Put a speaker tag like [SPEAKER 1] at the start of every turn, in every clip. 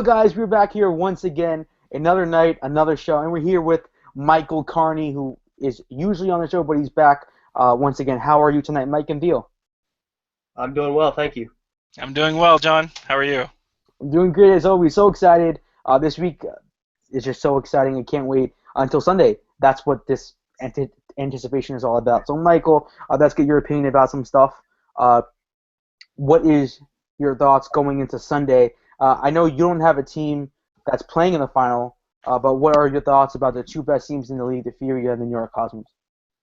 [SPEAKER 1] Guys, we're back here once again, another night, another show, and we're here with Michael Carney, who is usually on the show, but he's back once again. How are you tonight, Mike and Deal?
[SPEAKER 2] I'm doing well, thank you.
[SPEAKER 3] I'm doing well, John. How are you?
[SPEAKER 1] I'm doing great as always. So excited. This week is just so exciting. I can't wait until Sunday. That's what this anticipation is all about. So, Michael, let's get your opinion about some stuff. What is your thoughts going into Sunday? I know you don't have a team that's playing in the final, but what are your thoughts about the two best teams in the league, the Fury and the New York Cosmos?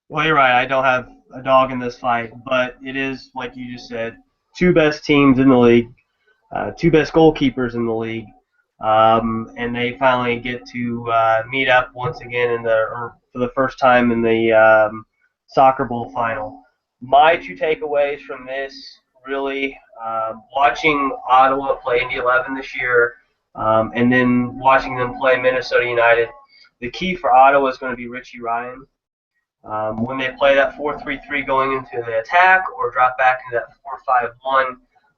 [SPEAKER 2] Well, you're right. I don't have a dog in this fight, but it is, like you just said, two best teams in the league, two best goalkeepers in the league, and they finally get to meet up once again for the first time in the Soccer Bowl final. My two takeaways from this, really, watching Ottawa play Indy 11 this year, and then watching them play Minnesota United. The key for Ottawa is going to be Richie Ryan. When they play that 4-3-3 going into the attack or drop back into that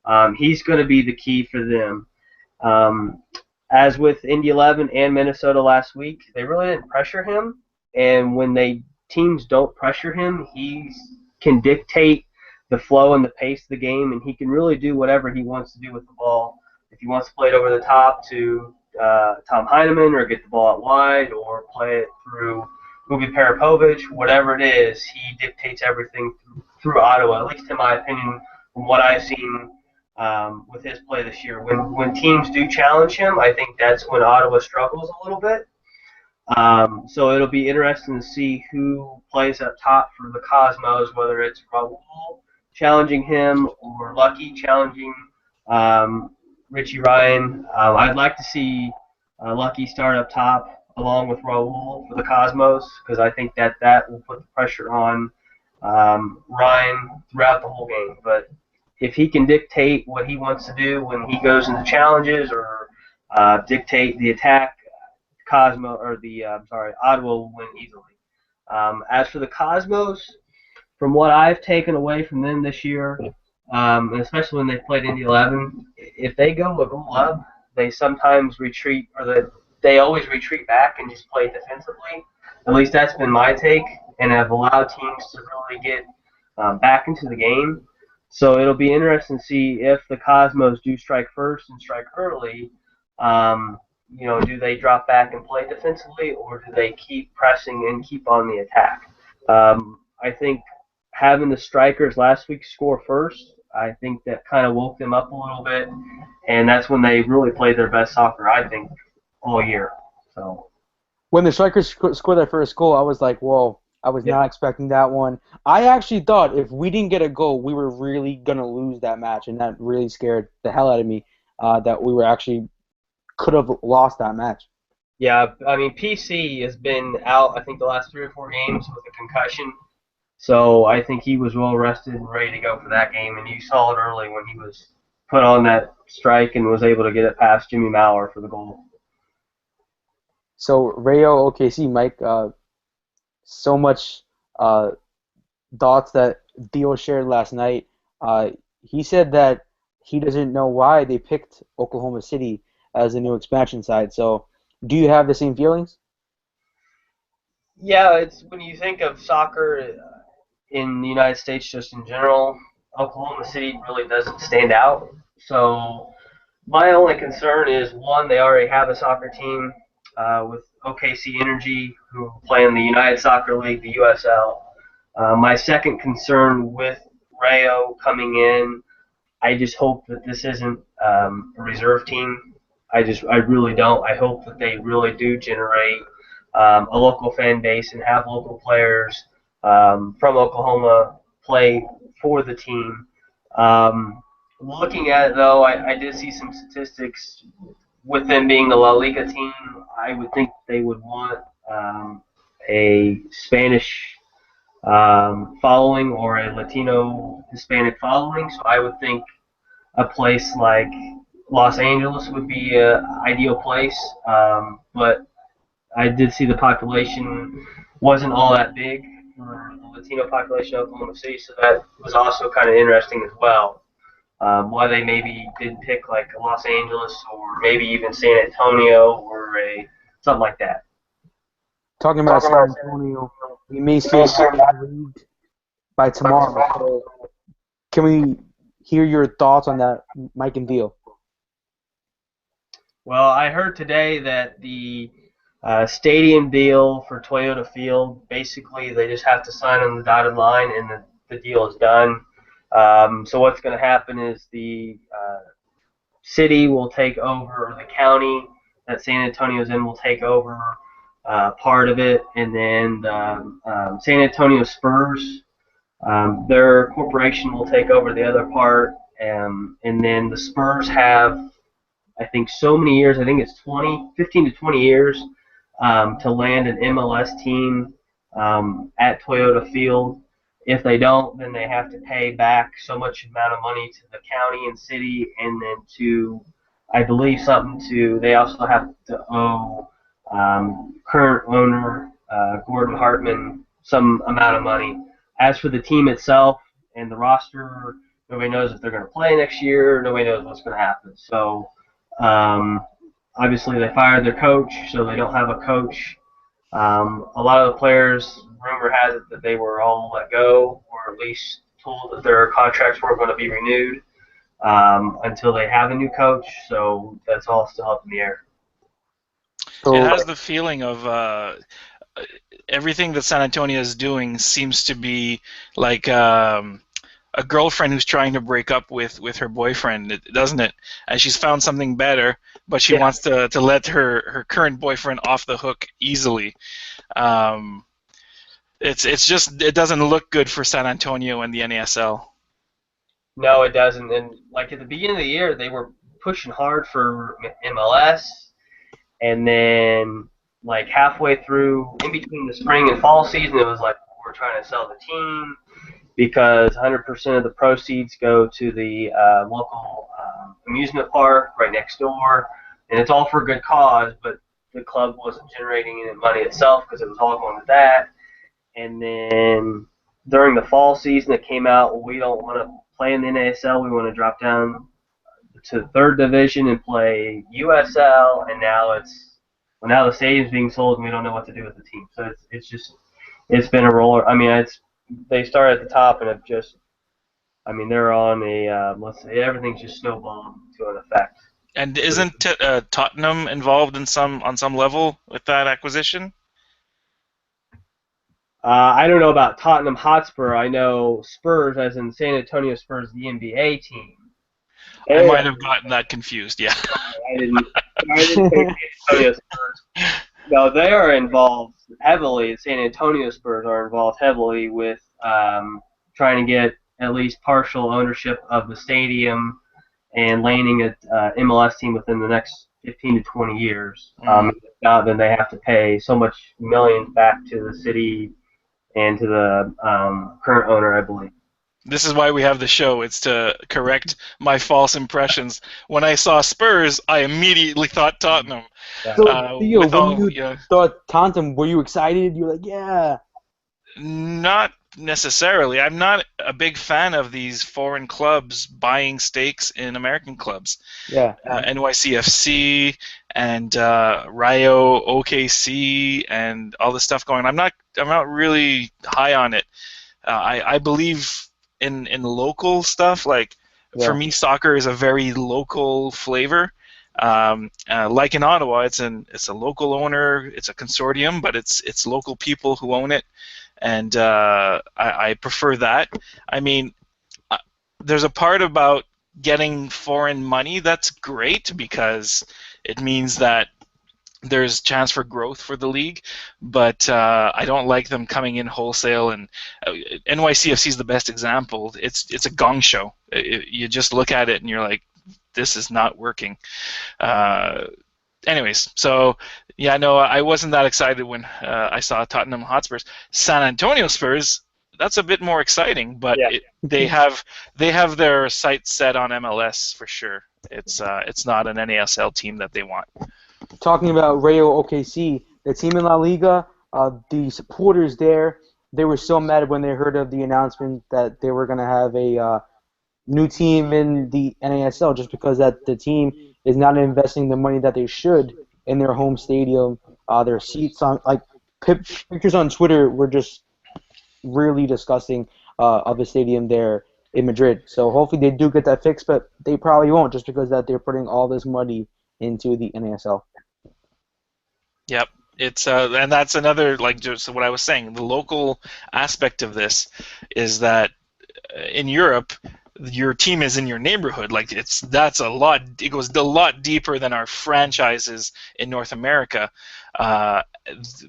[SPEAKER 2] 4-5-1, he's going to be the key for them. As with Indy 11 and Minnesota last week, they really didn't pressure him, and when teams don't pressure him, he can dictate the flow and the pace of the game, and he can really do whatever he wants to do with the ball. If he wants to play it over the top to Tom Heineman or get the ball out wide or play it through Ubi Parapovic, whatever it is, he dictates everything through Ottawa, at least in my opinion, from what I've seen with his play this year. When teams do challenge him, I think that's when Ottawa struggles a little bit. So it'll be interesting to see who plays up top for the Cosmos, whether it's Raul challenging him or Lucky challenging Richie Ryan. I'd like to see Lucky start up top along with Raul for the Cosmos, because I think that will put the pressure on Ryan throughout the whole game. But if he can dictate what he wants to do when he goes into challenges or dictate the attack, Ottawa will win easily. As for the Cosmos, from what I've taken away from them this year, and especially when they played Indy 11, if they go a goal up, they sometimes retreat, or they always retreat back and just play defensively. At least that's been my take, and have allowed teams to really get back into the game. So it'll be interesting to see if the Cosmos do strike first and strike early. Do they drop back and play defensively, or do they keep pressing and keep on the attack? I think having the strikers last week score first, I think that kind of woke them up a little bit, and that's when they really played their best soccer, I think, all year. So
[SPEAKER 1] when the strikers scored their first goal, I was like, whoa, I was not expecting that one. I actually thought if we didn't get a goal, we were really going to lose that match, and that really scared the hell out of me, that we were actually could have lost that match.
[SPEAKER 2] Yeah, I mean, PC has been out, I think, the last 3 or 4 games with a concussion. So I think he was well rested and ready to go for that game, and you saw it early when he was put on that strike and was able to get it past Jimmy Maurer for the goal.
[SPEAKER 1] So Rayo OKC, Mike, so much thoughts that Dio shared last night. He said that he doesn't know why they picked Oklahoma City as the new expansion side. So do you have the same feelings?
[SPEAKER 2] Yeah, it's when you think of soccer in the United States just in general, Oklahoma City really doesn't stand out. So my only concern is, one, they already have a soccer team with OKC Energy, who play in the United Soccer League, the USL. My second concern with Rayo coming in, I just hope that this isn't a reserve team. I really don't. I hope that they really do generate a local fan base and have local players from Oklahoma play for the team. Looking at it, though, I did see some statistics with them being the La Liga team. I would think they would want a Spanish following or a Latino Hispanic following. So I would think a place like Los Angeles would be an ideal place. But I did see the population wasn't all that big for the Latino population of Oklahoma City, so that was also kind of interesting as well. why they maybe didn't pick like Los Angeles or maybe even San Antonio or something like that.
[SPEAKER 1] Talking about San Antonio, we may see it out of the league by tomorrow. So can we hear your thoughts on that, Mike and Deal?
[SPEAKER 2] Well, I heard today that the stadium deal for Toyota Field, basically they just have to sign on the dotted line and the deal is done. So what's going to happen is the city will take over, or the county that San Antonio's in will take over part of it, and then the San Antonio Spurs, their corporation will take over the other part, and then the Spurs have, I think, so many years. I think it's 15 to 20 years to land an MLS team at Toyota Field. If they don't, then they have to pay back so much amount of money to the county and city, and then to, I believe, they also have to owe current owner Gordon Hartman some amount of money. As for the team itself and the roster, nobody knows if they're going to play next year. Nobody knows what's going to happen. So obviously, they fired their coach, so they don't have a coach. A lot of the players, rumor has it that they were all let go, or at least told that their contracts weren't going to be renewed until they have a new coach. So that's all still up in the air.
[SPEAKER 3] It has the feeling of everything that San Antonio is doing seems to be like a girlfriend who's trying to break up with her boyfriend, doesn't it? And she's found something better, but she wants to let her current boyfriend off the hook easily. It's just, it doesn't look good for San Antonio and the NASL.
[SPEAKER 2] No, it doesn't. And like at the beginning of the year, they were pushing hard for MLS, and then like halfway through, in between the spring and fall season, it was like we're trying to sell the team, because 100% of the proceeds go to the local amusement park right next door, and it's all for a good cause, but the club wasn't generating any money itself because it was all going to that. And then during the fall season, it came out, well, we don't want to play in the NASL, we want to drop down to the third division and play USL, and now the stadium's being sold and we don't know what to do with the team. So it's been a roller. I mean, they started at the top and have just, I mean, they're on let's say everything's just snowballed to an effect.
[SPEAKER 3] And isn't Tottenham involved on some level with that acquisition?
[SPEAKER 2] I don't know about Tottenham Hotspur. I know Spurs, as in San Antonio Spurs, the NBA team.
[SPEAKER 3] I might have gotten that confused. Yeah.
[SPEAKER 2] I didn't think San Antonio Spurs. No, they are involved heavily. San Antonio Spurs are involved heavily with trying to get at least partial ownership of the stadium and landing an MLS team within the next 15 to 20 years. If not, then they have to pay so much millions back to the city and to the current owner, I believe.
[SPEAKER 3] This is why we have the show. It's to correct my false impressions. When I saw Spurs, I immediately thought Tottenham.
[SPEAKER 1] So, Theo, when you thought Tottenham, were you excited? You were like, yeah.
[SPEAKER 3] Not necessarily. I'm not a big fan of these foreign clubs buying stakes in American clubs.
[SPEAKER 1] Yeah.
[SPEAKER 3] NYCFC and Rio OKC and all this stuff going on. I'm not really high on it. I believe in local stuff. Like for me, soccer is a very local flavor. Like in Ottawa, it's a local owner, it's a consortium, but it's local people who own it, and I prefer that. I mean, there's a part about getting foreign money that's great because it means that there's chance for growth for the league, but I don't like them coming in wholesale. And NYCFC is the best example. It's a gong show. You just look at it and you're like, this is not working. Anyways, so yeah, no, I wasn't that excited when I saw Tottenham Hotspurs. San Antonio Spurs, that's a bit more exciting, but they have their sights set on MLS for sure. It's not an NASL team that they want.
[SPEAKER 1] Talking about Rayo OKC, the team in La Liga, the supporters there, they were so mad when they heard of the announcement that they were going to have a new team in the NASL just because that the team is not investing the money that they should in their home stadium. Their seats on pictures on Twitter were just really disgusting of the stadium there in Madrid. So hopefully they do get that fixed, but they probably won't just because that they're putting all this money into the NASL.
[SPEAKER 3] Yep. It's and that's another, like just what I was saying. The local aspect of this is that in Europe, your team is in your neighborhood. Like that's a lot. It goes a lot deeper than our franchises in North America. Uh,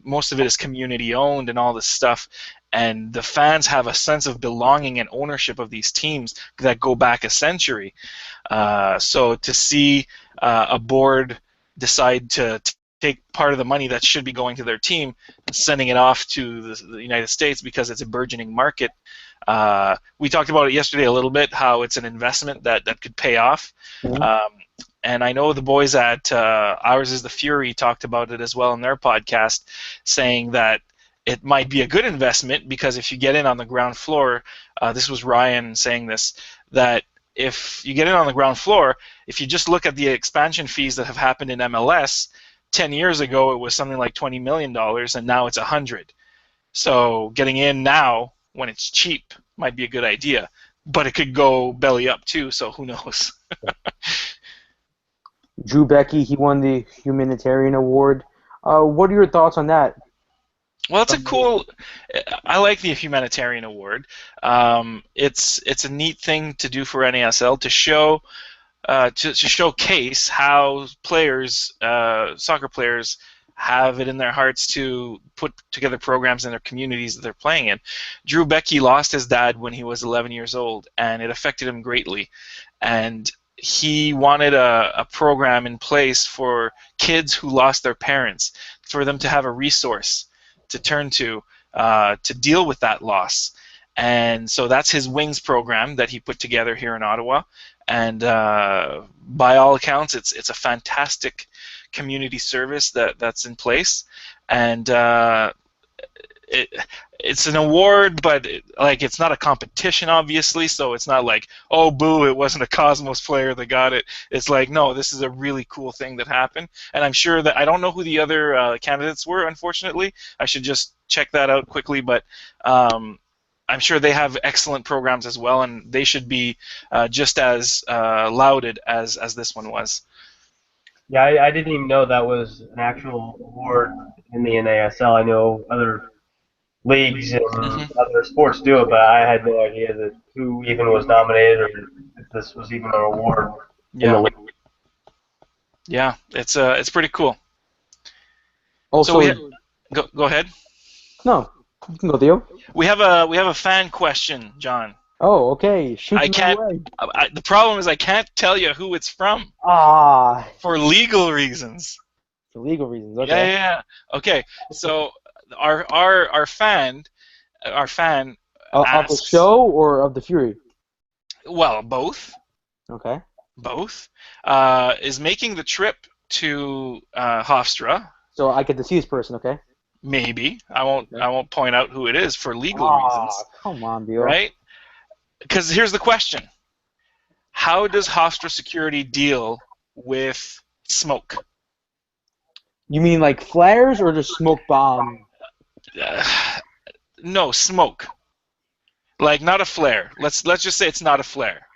[SPEAKER 3] Most of it is community owned and all this stuff. And the fans have a sense of belonging and ownership of these teams that go back a century. So to see a board decide to take part of the money that should be going to their team and sending it off to the United States because it's a burgeoning market. We talked about it yesterday a little bit, how it's an investment that could pay off.
[SPEAKER 1] Mm-hmm.
[SPEAKER 3] And I know the boys at Ours is the Fury talked about it as well in their podcast, saying that it might be a good investment because if you get in on the ground floor, this was Ryan saying this, that if you get in on the ground floor, if you just look at the expansion fees that have happened in MLS, 10 years ago it was something like $20 million, and now it's 100. So getting in now when it's cheap might be a good idea, but it could go belly up too, so who knows.
[SPEAKER 1] Drew Becky, he won the humanitarian award. What are your thoughts on that?
[SPEAKER 3] Well, it's a cool. I like the humanitarian award. It's a neat thing to do for NASL to show to showcase how players, soccer players, have it in their hearts to put together programs in their communities that they're playing in. Drew Becky lost his dad when he was 11 years old, and it affected him greatly. And he wanted a program in place for kids who lost their parents, for them to have a resource to turn to deal with that loss. And so that's his Wings program that he put together here in Ottawa. And by all accounts, it's a fantastic community service that's in place. And it's an award, but it's not a competition, obviously. So it's not like, oh, boo, it wasn't a Cosmos player that got it. It's like, no, this is a really cool thing that happened. And I'm sure that I don't know who the other candidates were. Unfortunately, I should just check that out quickly. But I'm sure they have excellent programs as well, and they should be just as lauded as this one was.
[SPEAKER 2] Yeah, I didn't even know that was an actual award in the NASL. I know other leagues and other sports do it, but I had no idea that who even was nominated or if this was even an award in the league.
[SPEAKER 3] Yeah, it's pretty cool.
[SPEAKER 1] Also,
[SPEAKER 3] So go ahead.
[SPEAKER 1] No, you can go, Theo.
[SPEAKER 3] We have a fan question, John.
[SPEAKER 1] Oh, okay. Shoot
[SPEAKER 3] I
[SPEAKER 1] me
[SPEAKER 3] can't.
[SPEAKER 1] away.
[SPEAKER 3] The problem is I can't tell you who it's from for legal reasons.
[SPEAKER 1] For legal reasons. Okay.
[SPEAKER 3] Yeah. Okay. So our fan
[SPEAKER 1] Of the
[SPEAKER 3] asks,
[SPEAKER 1] show or of the Fury?
[SPEAKER 3] well, both,
[SPEAKER 1] Okay.
[SPEAKER 3] is making the trip to Hofstra.
[SPEAKER 1] So I get to see this person, okay?
[SPEAKER 3] Maybe I won't point out who it is for legal reasons,
[SPEAKER 1] Come on, Theo.
[SPEAKER 3] right? Because here's the question: how does Hofstra security deal with smoke?
[SPEAKER 1] You mean like flares or just smoke bomb?
[SPEAKER 3] No, smoke. Like not a flare. Let's just say it's not a flare.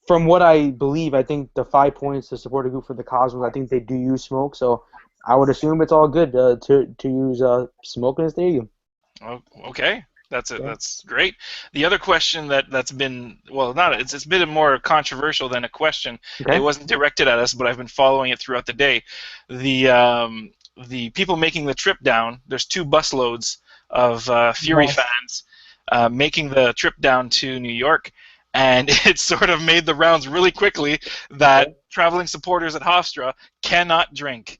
[SPEAKER 1] From what I believe, I think the 5 points to support a group for the Cosmos, I think they do use smoke, so I would assume it's all good to use smoke in the stadium.
[SPEAKER 3] Oh, okay. That's it.
[SPEAKER 1] Yeah.
[SPEAKER 3] That's great. The other question that's been, well, it's been more controversial than a question.
[SPEAKER 1] Okay.
[SPEAKER 3] It wasn't directed at us, but I've been following it throughout the day. The people making the trip down, there's 2 busloads of Fury fans making the trip down to New York, and it sort of made the rounds really quickly that traveling supporters at Hofstra cannot drink.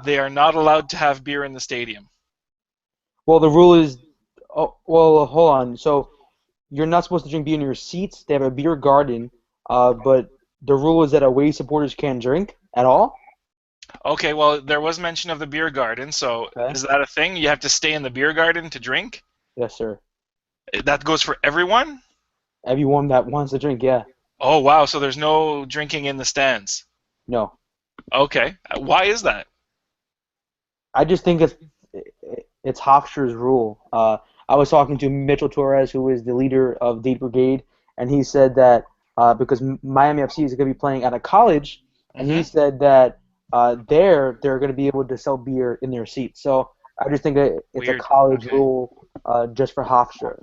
[SPEAKER 3] They are not allowed to have beer in the stadium.
[SPEAKER 1] Well, the rule is, hold on. So you're not supposed to drink beer in your seats. They have a beer garden, but the rule is that away supporters can't drink at all.
[SPEAKER 3] Okay, well, there was mention of the beer garden, so is that a thing? You have to stay in the beer garden to drink?
[SPEAKER 1] Yes, sir.
[SPEAKER 3] That goes for everyone?
[SPEAKER 1] Everyone that wants to drink, yeah.
[SPEAKER 3] Oh wow, so there's no drinking in the stands.
[SPEAKER 1] No.
[SPEAKER 3] Okay, why is that?
[SPEAKER 1] I just think it's Hofstra's rule. I was talking to Mitchell Torres, who is the leader of Date Brigade, and he said that because Miami FC is going to be playing at a college, and he
[SPEAKER 3] Hmm.
[SPEAKER 1] said that they're going to be able to sell beer in their seats. So I just think that it's a
[SPEAKER 3] Weird.
[SPEAKER 1] college
[SPEAKER 3] Okay.
[SPEAKER 1] rule just for Hofstra.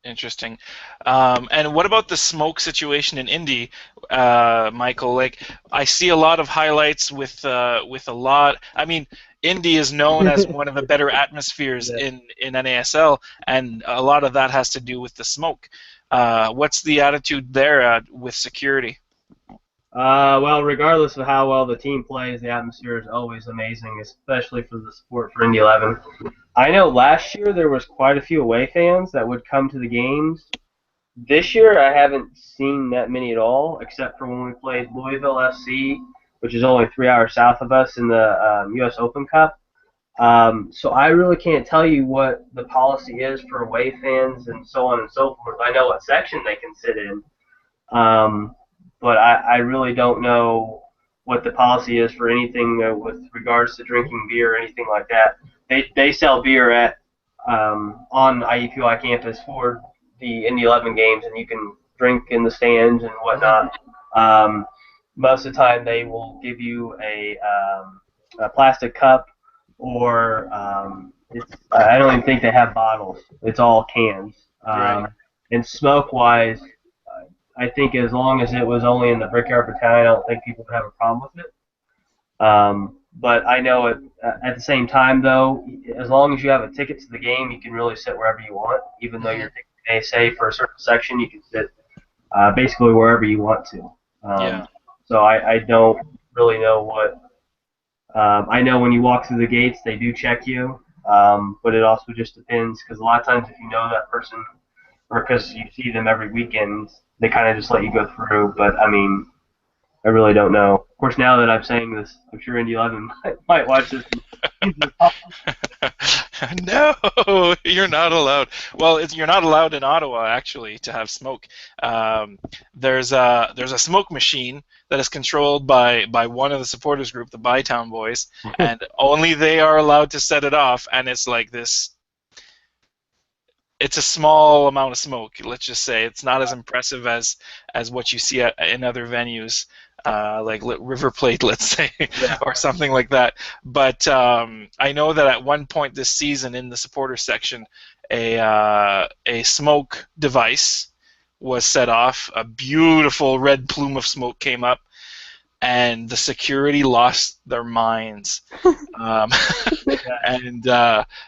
[SPEAKER 3] Interesting. And what about the smoke situation in Indy, Michael? Like, I see a lot of highlights with a lot. I mean, Indy is known as one of the better atmospheres
[SPEAKER 2] Yeah.
[SPEAKER 3] in NASL, and a lot of that has to do with the smoke. What's the attitude there with security?
[SPEAKER 2] Well, regardless of how well the team plays, the atmosphere is always amazing, especially for the sport for Indy 11. I know last year there was quite a few away fans that would come to the games. This year I haven't seen that many at all, except for when we played Louisville FC, which is only 3 hours south of us in the U.S. Open Cup. So I really can't tell you what the policy is for away fans and so on and so forth. I know what section they can sit in, um, but I really don't know what the policy is for anything with regards to drinking beer or anything like that. They sell beer at on IUPUI campus for the Indy 11 games, and you can drink in the stands and whatnot. Um, Most of the time, they will give you a plastic cup, or I don't even think they have bottles. It's all cans.
[SPEAKER 3] Right.
[SPEAKER 2] And smoke-wise, I think as long as it was only in the Brickyard Battalion, I don't think people would have a problem with it. But I know at the same time, though, as long as you have a ticket to the game, you can really sit wherever you want. Even though
[SPEAKER 3] Hmm.
[SPEAKER 2] your ticket may say for a certain section, you can sit basically wherever you want to.
[SPEAKER 3] Yeah.
[SPEAKER 2] So I don't really know what. I know when you walk through the gates, they do check you, but it also just depends because a lot of times if you know that person or because you see them every weekend, they kind of just let you go through. But I mean, I really don't know. Of course, now that I'm saying this, I'm sure Indy 11 might watch this.
[SPEAKER 3] No, you're not allowed. Well, you're not allowed in Ottawa actually to have smoke. Um, there's a smoke machine that is controlled by one of the supporters group, the Bytown Boys, and only they are allowed to set it off. And it's like this. It's a small amount of smoke. Let's just say it's not as impressive as what you see in other venues, like River Plate, let's say,
[SPEAKER 2] Yeah.
[SPEAKER 3] or something like that. But I know that at one point this season in the supporter section, a smoke device was set off. A beautiful red plume of smoke came up, and the security lost their minds. Um, and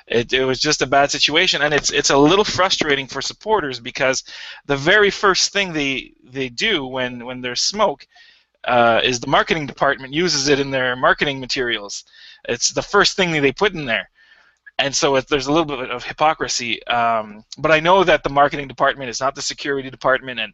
[SPEAKER 3] it was just a bad situation, and it's a little frustrating for supporters because the very first thing they do when there's smoke is the marketing department uses it in their marketing materials. It's the first thing that they put in there, and so there's a little bit of hypocrisy. But I know that the marketing department is not the security department, and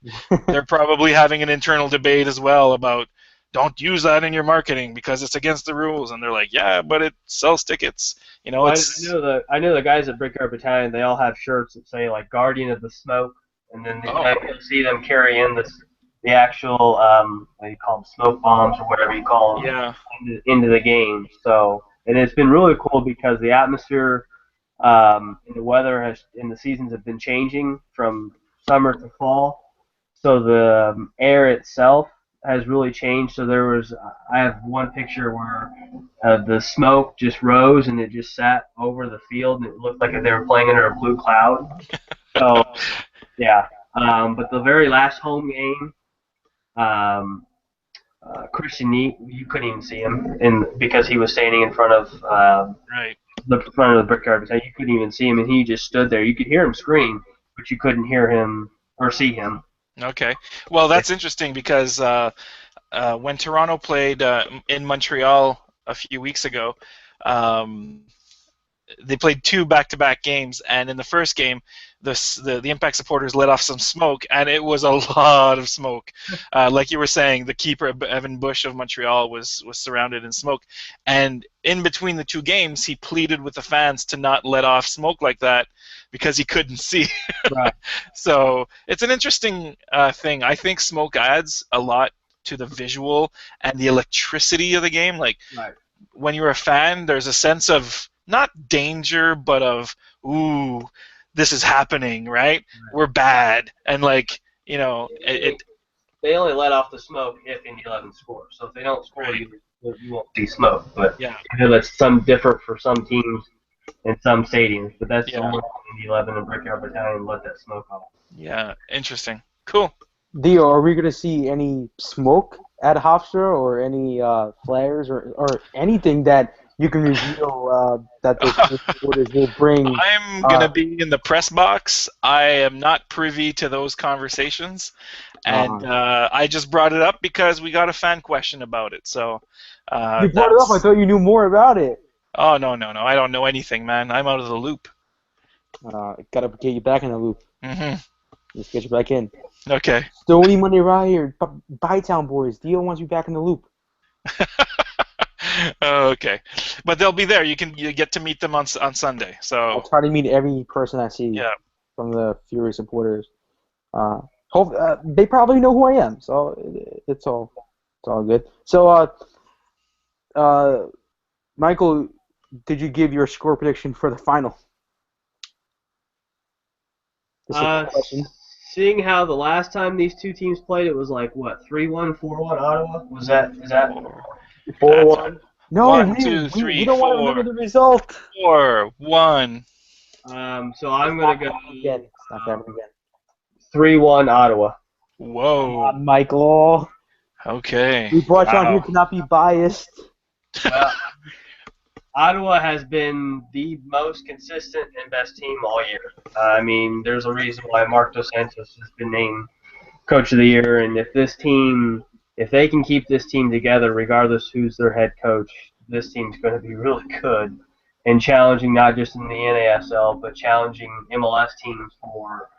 [SPEAKER 3] they're probably having an internal debate as well about don't use that in your marketing because it's against the rules. And they're like, yeah, but it sells tickets. You know,
[SPEAKER 2] Well,
[SPEAKER 3] it's
[SPEAKER 2] I know the guys at Brickyard Battalion. They all have shirts that say like "Guardian of the Smoke," and then
[SPEAKER 3] oh
[SPEAKER 2] you'll see them carry in the actual what do you call them, smoke bombs or whatever you call them
[SPEAKER 3] yeah.
[SPEAKER 2] into the game. So, and it's been really cool because the atmosphere and the weather has and the seasons have been changing from summer to fall. So the air itself has really changed. So I have one picture where the smoke just rose and it just sat over the field and it looked like they were playing under a blue cloud. So yeah, but the very last home game, um, Christian Neat, you couldn't even see him, because he was standing in front of
[SPEAKER 3] Right.
[SPEAKER 2] the front of the Brickyard. So you couldn't even see him, and he just stood there. You could hear him scream, but you couldn't hear him or see him.
[SPEAKER 3] Okay. Well, that's interesting because when Toronto played in Montreal a few weeks ago, um, they played two back-to-back games, and in the first game, the Impact supporters let off some smoke, and it was a lot of smoke. Like you were saying, the keeper Evan Bush of Montreal was surrounded in smoke, and in between the two games, he pleaded with the fans to not let off smoke like that because he couldn't see.
[SPEAKER 2] Right.
[SPEAKER 3] So it's an interesting thing. I think smoke adds a lot to the visual and the electricity of the game. Like
[SPEAKER 2] Right.
[SPEAKER 3] when you're a fan, there's a sense of not danger, but of ooh, this is happening, right? We're bad, and like
[SPEAKER 2] They only let off the smoke if Indy 11 scores. So if they don't score,
[SPEAKER 3] Right.
[SPEAKER 2] you won't see smoke. But
[SPEAKER 3] Yeah.
[SPEAKER 2] I know that's some different for some teams and some stadiums. But that's the
[SPEAKER 3] Yeah.
[SPEAKER 2] only time Indy 11 and Brickyard Battalion let that smoke off.
[SPEAKER 3] Yeah, interesting. Cool.
[SPEAKER 1] Dio, are we gonna see any smoke at Hofstra or any flares or anything that you can reveal that the supporters will bring?
[SPEAKER 3] I'm gonna be in the press box. I am not privy to those conversations, and I just brought it up because we got a fan question about it. So
[SPEAKER 1] You brought it up. I thought you knew more about it.
[SPEAKER 3] Oh no. I don't know anything, man. I'm out of the loop.
[SPEAKER 1] Gotta get you back in the loop.
[SPEAKER 3] Mm-hmm.
[SPEAKER 1] Let's get you back in.
[SPEAKER 3] Okay.
[SPEAKER 1] Stony Monday Ride here, Bytown boys. Dio wants you back in the loop.
[SPEAKER 3] Okay, but they'll be there. You get to meet them on Sunday.
[SPEAKER 1] I'll
[SPEAKER 3] So
[SPEAKER 1] try to meet every person I see
[SPEAKER 3] yeah.
[SPEAKER 1] from the Fury supporters. They probably know who I am, so it's all good. So, Michael, did you give your score prediction for the final? This is a question.
[SPEAKER 2] Seeing how the last time these two teams played, it was like what 3-1, 4-1 Ottawa. Is that 4-1?
[SPEAKER 1] No,
[SPEAKER 3] 1,
[SPEAKER 1] we
[SPEAKER 3] 2, 3,
[SPEAKER 1] we don't want to
[SPEAKER 3] 4.
[SPEAKER 1] remember the result.
[SPEAKER 3] 4, 1.
[SPEAKER 2] So I'm gonna go
[SPEAKER 1] Again, it's not that again.
[SPEAKER 2] 3-1 Ottawa.
[SPEAKER 3] Whoa.
[SPEAKER 1] Michael,
[SPEAKER 3] Okay.
[SPEAKER 1] we brought you on
[SPEAKER 3] Wow.
[SPEAKER 1] here to not be biased.
[SPEAKER 2] Well, Ottawa has been the most consistent and best team all year. I mean, there's a reason why Mark Dos Santos has been named Coach of the Year, and if they can keep this team together, regardless who's their head coach, this team's going to be really good and challenging not just in the NASL, but challenging MLS teams for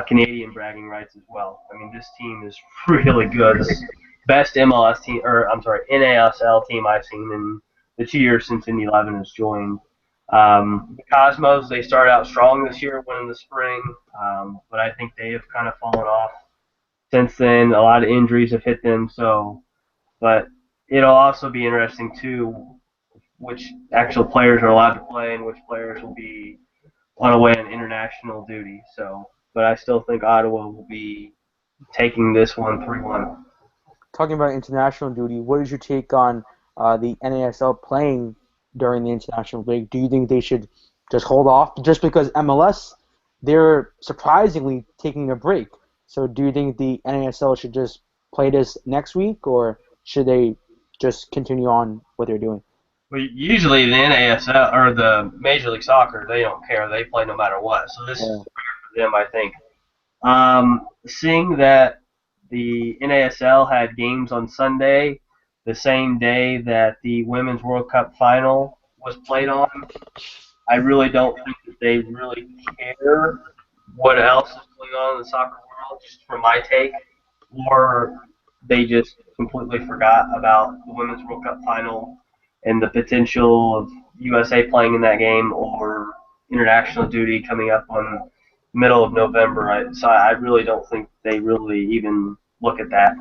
[SPEAKER 2] Canadian bragging rights as well. I mean, this team is really good. This is the best NASL team I've seen in the 2 years since Indy 11 has joined. The Cosmos, they started out strong this year, winning the spring, but I think they have kind of fallen off since then. A lot of injuries have hit them, but it'll also be interesting too which actual players are allowed to play and which players will be on away on international duty. So, but I still think Ottawa will be taking this one 3-1.
[SPEAKER 1] Talking about international duty, what is your take on the NASL playing during the international break? Do you think they should just hold off just because MLS, they're surprisingly taking a break? So do you think the NASL should just play this next week, or should they just continue on what they're doing?
[SPEAKER 2] Well, usually the NASL or the Major League Soccer, they don't care. They play no matter what. So this is fair for them, I think. Seeing that the NASL had games on Sunday, the same day that the Women's World Cup final was played on, I really don't think that they really care what else is going on in the soccer world, just from my take, or they just completely forgot about the Women's World Cup final and the potential of USA playing in that game or international duty coming up on middle of November. So I really don't think they really even look at that.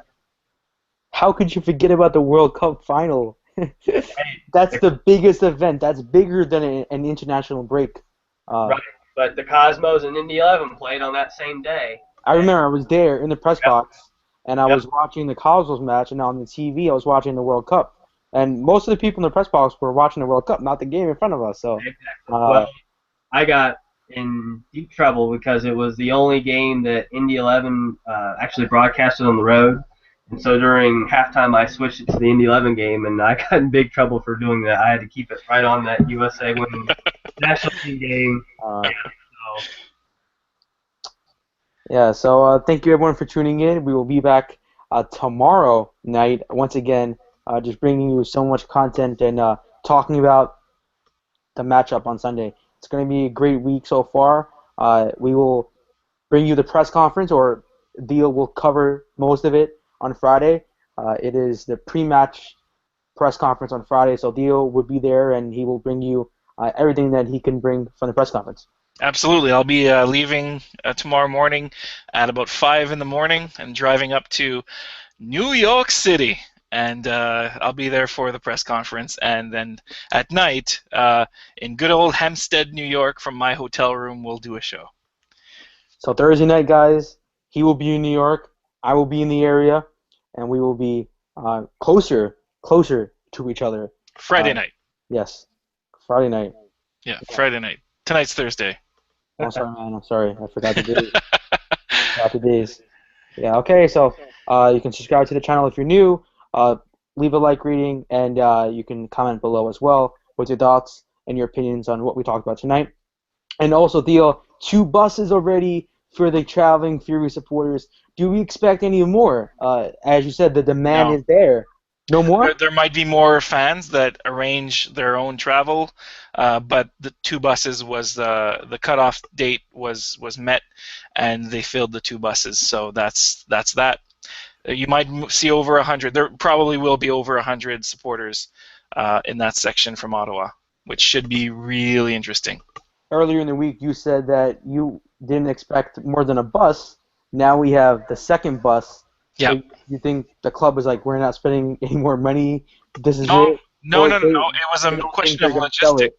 [SPEAKER 1] How could you forget about the World Cup final? That's the biggest event. That's bigger than an international break.
[SPEAKER 2] Right, but the Cosmos and Indy 11 played on that same day.
[SPEAKER 1] I remember I was there in the press box, and I was watching the Cosmos match, and on the TV I was watching the World Cup. And most of the people in the press box were watching the World Cup, not the game in front of us. So,
[SPEAKER 2] Exactly. Well, I got in deep trouble because it was the only game that Indy 11 actually broadcasted on the road. And so during halftime, I switched it to the Indy 11 game, and I got in big trouble for doing that. I had to keep it right on that USA winning national team game.
[SPEAKER 1] So thank you everyone for tuning in. We will be back tomorrow night once again, just bringing you so much content and talking about the matchup on Sunday. It's going to be a great week so far. We will bring you the press conference, or Dio will cover most of it on Friday. It is the pre-match press conference on Friday, so Dio will be there and he will bring you everything that he can bring from the press conference.
[SPEAKER 3] Absolutely. I'll be leaving tomorrow morning at about 5 in the morning and driving up to New York City. And I'll be there for the press conference. And then at night, in good old Hempstead, New York, from my hotel room, we'll do a show.
[SPEAKER 1] So Thursday night, guys, he will be in New York. I will be in the area, and we will be closer to each other.
[SPEAKER 3] Friday night.
[SPEAKER 1] Yes, Friday night.
[SPEAKER 3] Yeah, Friday night. Tonight's Thursday.
[SPEAKER 1] Oh, I'm sorry, man. I'm sorry. I forgot the days. Forgot the days. Yeah, okay. So you can subscribe to the channel if you're new. Leave a like rating, and you can comment below as well with your thoughts and your opinions on what we talked about tonight. And also, Theo, 2 buses already for the Traveling Fury supporters. Do we expect any more? As you said, the demand
[SPEAKER 3] No.
[SPEAKER 1] is there. No more?
[SPEAKER 3] There might be more fans that arrange their own travel, but the 2 buses was the cutoff date was met, and they filled the 2 buses. So that's that. You might see over 100. There probably will be over 100 supporters in that section from Ottawa, which should be really interesting.
[SPEAKER 1] Earlier in the week, you said that you didn't expect more than a bus. Now we have the second bus.
[SPEAKER 3] Yeah.
[SPEAKER 1] So you think the club is like, we're not spending any more money? This is
[SPEAKER 3] No.
[SPEAKER 1] it?
[SPEAKER 3] No.
[SPEAKER 1] Or
[SPEAKER 3] It was a question of logistics.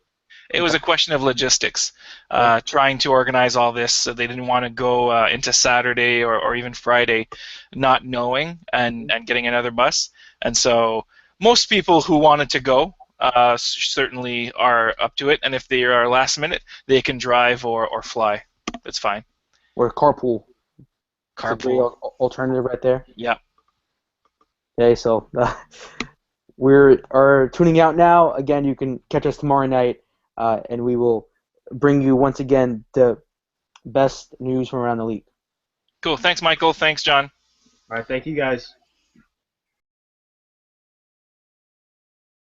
[SPEAKER 3] It was a question of logistics, trying to organize all this. So they didn't want to go into Saturday or even Friday not knowing and getting another bus. And so most people who wanted to go certainly are up to it. And if they are last minute, they can drive or fly. It's fine.
[SPEAKER 1] Or carpool. It's a great
[SPEAKER 3] Carpool.
[SPEAKER 1] alternative right there.
[SPEAKER 3] Yeah.
[SPEAKER 1] Okay, so we are tuning out now. Again, you can catch us tomorrow night, and we will bring you once again the best news from around the league.
[SPEAKER 3] Cool. Thanks, Michael. Thanks, John.
[SPEAKER 2] All right, thank you guys.